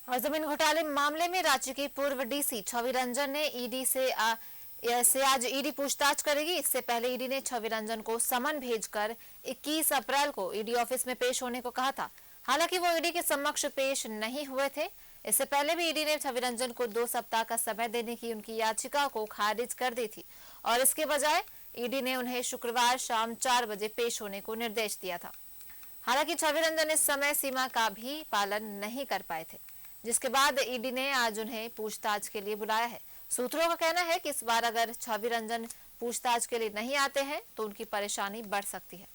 और जमीन घोटाले मामले में रांची की पूर्व डीसी छवि रंजन ने ईडी से आज ईडी पूछताछ करेगी। इससे पहले ईडी ने छवि रंजन को समन भेजकर 21 अप्रैल को ईडी ऑफिस में पेश होने को कहा था। हालांकि वो ईडी के समक्ष पेश नहीं हुए थे। इससे पहले भी ईडी ने छवि रंजन को 2 सप्ताह का समय देने की उनकी याचिका को खारिज कर दी थी और इसके बजाय ईडी ने उन्हें शुक्रवार शाम 4 बजे पेश होने को निर्देश दिया था। हालांकि छवि रंजन इस समय सीमा का भी पालन नहीं कर पाए थे, जिसके बाद ईडी ने आज उन्हें पूछताछ के लिए बुलाया है। सूत्रों का कहना है कि इस बार अगर छवि रंजन पूछताछ के लिए नहीं आते हैं तो उनकी परेशानी बढ़ सकती है।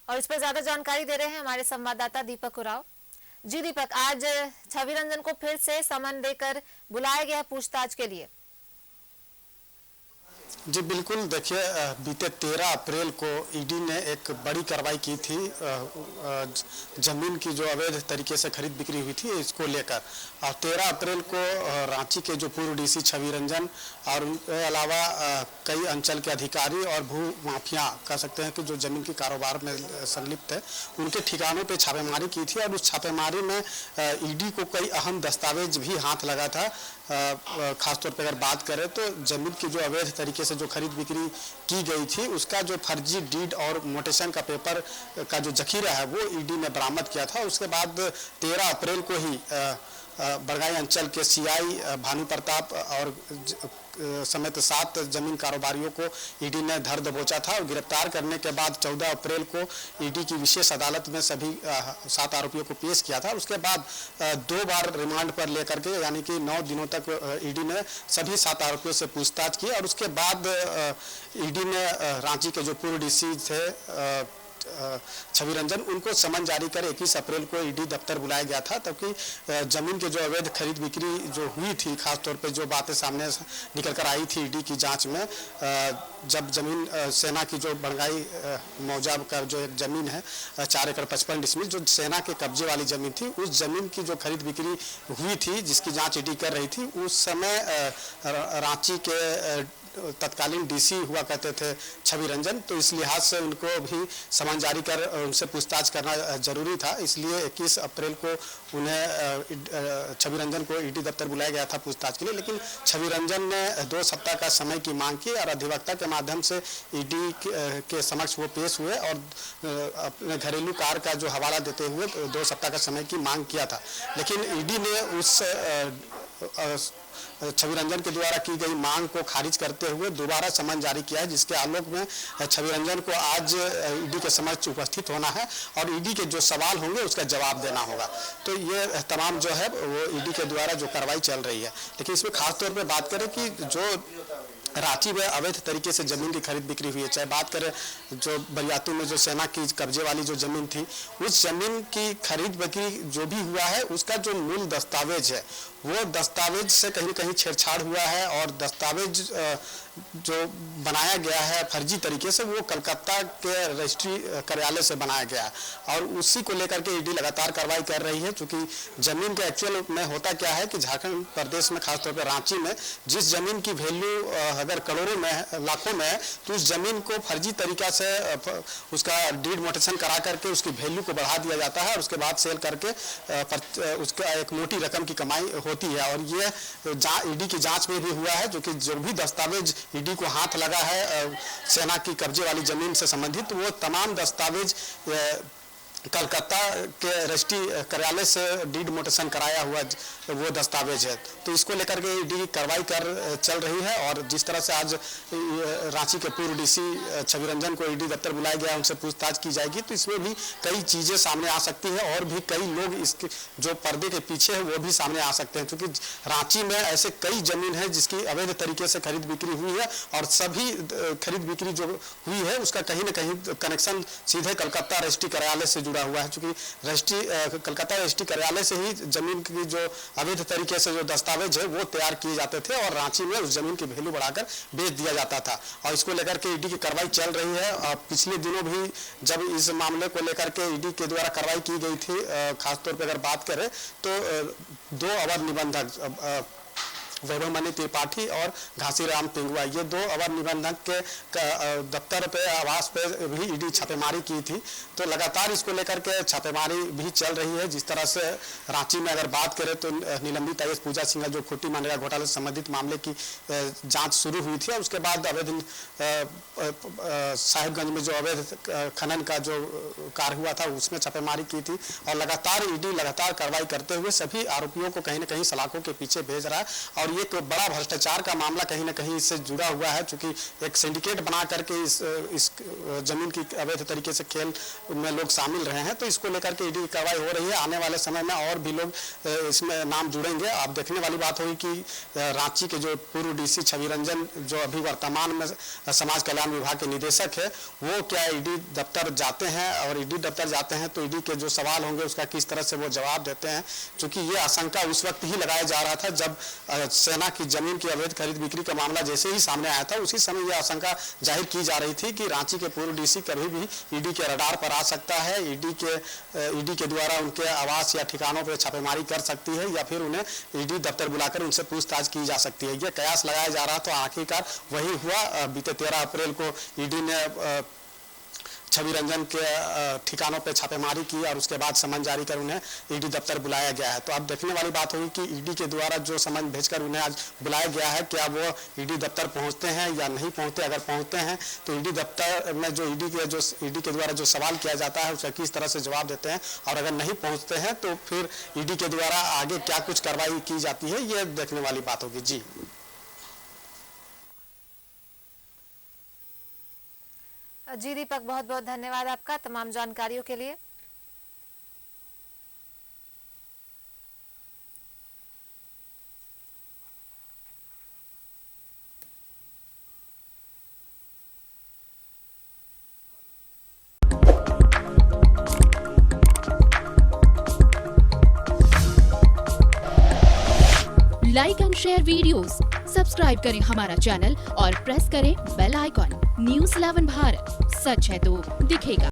और इस पर ज्यादा जानकारी दे रहे हैं हमारे संवाददाता दीपक उराव। जी दीपक, आज छवि रंजन को फिर से समन देकर बुलाया गया पूछताछ के लिए। जी बिल्कुल, देखिए बीते 13 अप्रैल को ईडी ने एक बड़ी कार्रवाई की थी जमीन की जो अवैध तरीके से खरीद बिक्री हुई थी इसको लेकर। और 13 अप्रैल को रांची के जो पूर्व डीसी छवि रंजन और उनके अलावा कई अंचल के अधिकारी और भू माफिया कह सकते हैं कि जो जमीन के कारोबार में संलिप्त है, उनके ठिकानों पे छापेमारी की थी। और उस छापेमारी में ईडी को कई अहम दस्तावेज भी हाथ लगा था। खासतौर पर अगर बात करें तो जमीन की जो अवैध तरीके से जो खरीद बिक्री की गई थी उसका जो फर्जी डीड और मोटेशन का पेपर का जो जखीरा है वो ईडी ने बरामद किया था। उसके बाद 13 अप्रैल को ही बड़गाई अंचल के सीआई भानु प्रताप और समेत 7 जमीन कारोबारियों को ईडी ने धर दबोचा था। और गिरफ्तार करने के बाद 14 अप्रैल को ईडी की विशेष अदालत में सभी 7 आरोपियों को पेश किया था। उसके बाद 2 बार रिमांड पर लेकर के यानी कि 9 दिनों तक ईडी ने सभी 7 आरोपियों से पूछताछ की। और उसके बाद ईडी ने रांची के जो पूर्व डीसी थे छवि रंजन, उनको समन जारी कर 21 अप्रैल को ईडी दफ्तर बुलाया गया था। तबकि जमीन के जो अवैध खरीद बिक्री जो हुई थी, खासतौर पे जो बातें सामने निकल कर आई थी ईडी की जांच में, जब जमीन सेना की जो बड़गाई मौजा का जो एक जमीन है 4 एकड़ 55 डिसमिल जो सेना के कब्जे वाली जमीन थी, उस जमीन की जो खरीद बिक्री हुई थी जिसकी जाँच ईडी कर रही थी, उस समय रांची के तत्कालीन डीसी हुआ करते थे छवि रंजन, तो इस लिहाज से उनको भी समन जारी कर उनसे पूछताछ करना जरूरी था। इसलिए 21 अप्रैल को उन्हें छवि रंजन को ईडी दफ्तर बुलाया गया था पूछताछ के लिए। लेकिन छवि रंजन ने 2 सप्ताह का समय की मांग की और अधिवक्ता के माध्यम से ईडी के समक्ष वो पेश हुए और अपने घरेलू कार का जो हवाला देते हुए 2 सप्ताह का समय की मांग किया था। लेकिन ईडी ने उस छवि रंजन के द्वारा की गई मांग को खारिज करते हुए दोबारा समन जारी किया है, जिसके आलोक में छवि रंजन को आज ईडी के समक्ष उपस्थित होना है और ईडी के जो सवाल होंगे उसका जवाब देना होगा। तो ये तमाम जो है वो ईडी के द्वारा जो कार्रवाई चल रही है। लेकिन इसमें खासतौर पर बात करें कि जो रांची में अवैध तरीके से जमीन की खरीद बिक्री हुई है, चाहे बात करें जो बरियातू में जो सेना की कब्जे वाली जो जमीन थी, उस जमीन की खरीद बिक्री जो भी हुआ है उसका जो मूल दस्तावेज है वो दस्तावेज से कहीं न कहीं छेड़छाड़ हुआ है। और दस्तावेज जो बनाया गया है फर्जी तरीके से वो कलकत्ता के रजिस्ट्री कार्यालय से बनाया गया है और उसी को लेकर के ईडी लगातार कार्रवाई कर रही है। चूंकि जमीन के एक्चुअल में होता क्या है कि झारखंड प्रदेश में खासतौर पर रांची में जिस जमीन की वैल्यू अगर करोड़ों में लाखों में है तो उस जमीन को फर्जी तरीका से उसका डीड मोटेशन करा करके उसकी वैल्यू को बढ़ा दिया जाता है और उसके बाद सेल करके उसका एक मोटी रकम की कमाई होती है। और ये ईडी की जांच में भी हुआ है, जो कि जो भी दस्तावेज ईडी को हाथ लगा है सेना की कब्जे वाली जमीन से संबंधित, वो तमाम दस्तावेज कलकत्ता के रजिस्ट्री कार्यालय से डीड मोटेशन कराया हुआ वो दस्तावेज है। तो इसको लेकर के ईडी कार्रवाई कर चल रही है। और जिस तरह से आज रांची के पूर्व डीसी छवि रंजन को ईडी दफ्तर बुलाया गया, उनसे पूछताछ की जाएगी, तो इसमें भी कई चीज़ें सामने आ सकती हैं और भी कई लोग इसके जो पर्दे के पीछे है वो भी सामने आ सकते हैं। क्योंकि रांची में ऐसे कई जमीन है जिसकी अवैध तरीके से खरीद बिक्री हुई है और सभी खरीद बिक्री जो हुई है उसका कहीं ना कहीं कनेक्शन सीधे कलकत्ता रजिस्ट्री कार्यालय से जुड़ा हुआ है। चूंकि कलकत्ता रजिस्ट्री कार्यालय से ही जमीन की जो अवैध तरीके से जो दस्तावेज है वो तैयार किए जाते थे और रांची में उस जमीन की वैल्यू बढ़ाकर बेच दिया जाता था। और इसको लेकर के ईडी की कार्रवाई चल रही है। और पिछले दिनों भी जब इस मामले को लेकर के ईडी के द्वारा कार्रवाई की गई थी, खासतौर पर अगर बात करें तो 2 अवर निबंधक वैभव मणि त्रिपाठी और घासीराम पिंगुआ, ये 2 अवर निबंधक के दफ्तर पे, आवास पे भी ईडी छापेमारी की थी। तो लगातार इसको लेकर के छापेमारी भी चल रही है। जिस तरह से रांची में अगर बात करें तो निलंबित आईएएस पूजा सिंघल जो खुट्टी मनरेगा घोटाले से संबंधित मामले की जांच शुरू हुई थी, और उसके बाद अवैध साहिबगंज में जो अवैध खनन का जो कार्य हुआ था उसमें छापेमारी की थी। और लगातार ईडी लगातार कार्रवाई करते हुए सभी आरोपियों को कहीं न कहीं सलाखों के पीछे भेज रहा है। और ये एक बड़ा भ्रष्टाचार का मामला कहीं न कहीं इससे जुड़ा हुआ है, चूंकि एक सिंडिकेट बना करके इस जमीन की अवैध तरीके से खेल में लोग शामिल रहे हैं। तो इसको लेकर के ईडी की कार्रवाई हो रही है। आने वाले समय में और भी लोग इसमें नाम जुड़ेंगे। अब देखने वाली बात होगी कि रांची के जो पूर्व डीसी छवि रंजन, जो अभी वर्तमान में समाज कल्याण विभाग के निदेशक है, वो क्या ईडी दफ्तर जाते हैं, और ईडी दफ्तर जाते हैं तो ईडी के जो सवाल होंगे उसका किस तरह से वो जवाब देते हैं। क्योंकि ये आशंका उस वक्त ही लगाया जा रहा था जब सेना की जमीन की अवैध खरीद बिक्री का मामला जैसे ही सामने आया था, उसी समय यह आशंका जाहिर की जा रही थी कि रांची के पूर्व डीसी कभी भी ईडी के रडार पर आ सकता है, ईडी के द्वारा उनके आवास या ठिकानों पर छापेमारी कर सकती है, या फिर उन्हें ईडी दफ्तर बुलाकर उनसे पूछताछ की जा सकती है। यह कयास लगाया जा रहा, तो आखिरकार वही हुआ। बीते 13 अप्रैल को ईडी ने छवि रंजन के ठिकानों पे छापेमारी की और उसके बाद समन जारी कर उन्हें ईडी दफ्तर बुलाया गया है। तो अब देखने वाली बात होगी कि ईडी के द्वारा जो समन भेजकर उन्हें आज बुलाया गया है, क्या वो ईडी दफ्तर पहुंचते हैं या नहीं पहुंचते। अगर पहुंचते हैं तो ईडी दफ्तर में जो ईडी के द्वारा जो सवाल किया जाता है उसका किस तरह से जवाब देते हैं, और अगर नहीं पहुंचते हैं तो फिर ईडी के द्वारा आगे क्या कुछ कार्रवाई की जाती है, ये देखने वाली बात होगी। जी जी दीपक, बहुत बहुत धन्यवाद आपका तमाम जानकारियों के लिए। Like and share videos, subscribe करें हमारा चैनल और प्रेस करें बेल आइकॉन। न्यूज़ 11 भारत, सच है तो दिखेगा।